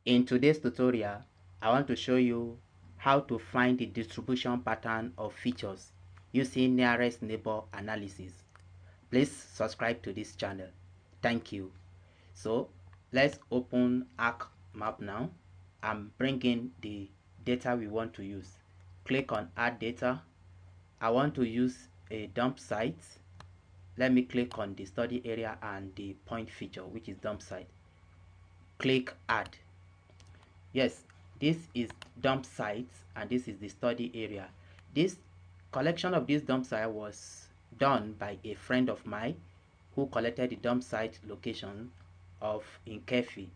In today's tutorial, I want to show you how to find the distribution pattern of features using nearest neighbor analysis. Please subscribe to this channel. Thank you. So let's open ArcMap now and bring in the data we want to use. Click on Add Data. I want to use a dump site. Let me click on the study area and the point feature, which is dump site. Click Add. Yes, this is dump sites and this is the study area. This collection of this dump site was done by a friend of mine who collected the dump site location of in Kefi.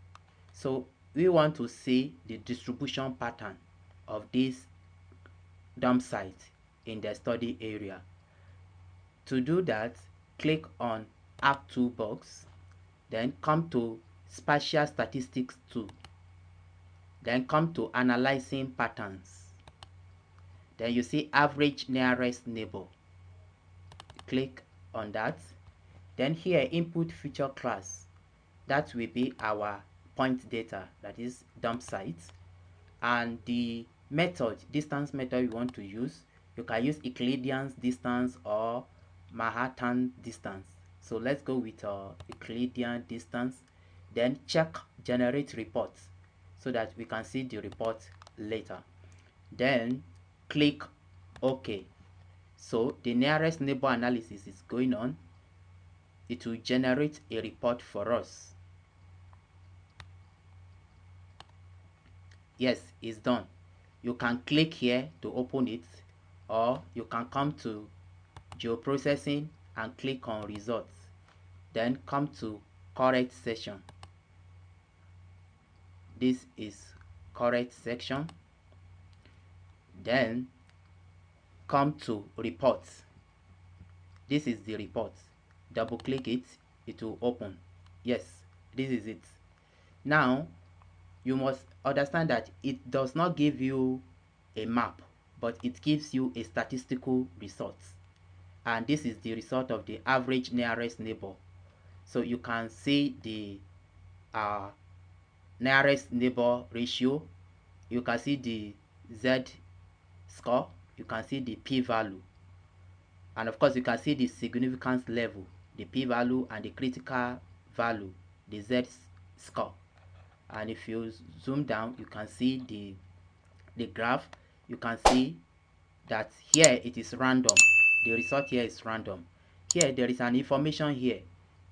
So we want to see the distribution pattern of this dump site in the study area. To do that, click on App Toolbox, then come to Spatial Statistics 2. Then come to Analyzing Patterns. Then you see Average Nearest Neighbor. Click on that. Then here Input Feature Class. That will be our point data, that is dump sites. And the method, distance method you want to use, you can use Euclidean distance or Manhattan distance. So let's go with Euclidean distance. Then check Generate Reports, so that we can see the report later. Then click OK. So the nearest neighbor analysis is going on. It will generate a report for us. Yes, it's done. You can click here to open it, or you can come to geoprocessing and click on results. Then come to correct section. This is correct section. Then come to reports. This is the report. Double click it, it will open. Yes, this is it. Now you must understand that it does not give you a map, but it gives you a statistical result. And this is the result of the average nearest neighbor. So you can see the nearest neighbor ratio. You can see the Z score. You can see the p-value. And of course, you can see the significance level, the p-value, and the critical value, the Z score. And if you zoom down, you can see the graph. You can see that here it is random. The result here is random. Here there is an information here.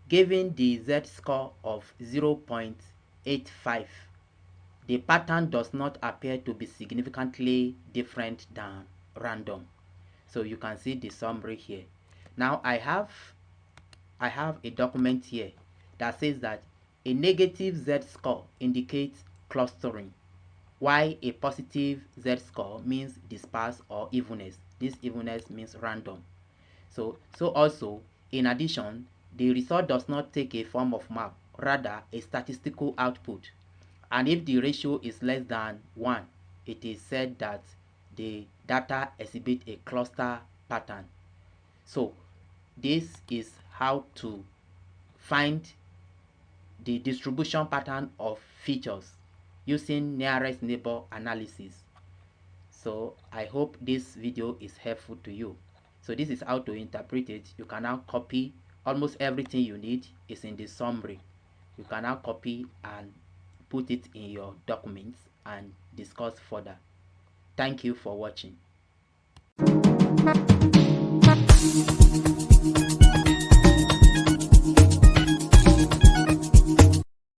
Given the Z score of 0.85, the pattern does not appear to be significantly different than random. So you can see the summary here. Now I have a document here that says that a negative Z score indicates clustering, while a positive Z score means disperse or evenness. This evenness means random. So also, in addition, the result does not take a form of map, rather a statistical output. And if the ratio is less than 1, it is said that the data exhibit a cluster pattern. So this is how to find the distribution pattern of features using nearest neighbor analysis. So I hope this video is helpful to you. So this is how to interpret it. You can now copy. Almost everything you need is in the summary. You can now copy and put it in your documents and discuss further. Thank you for watching.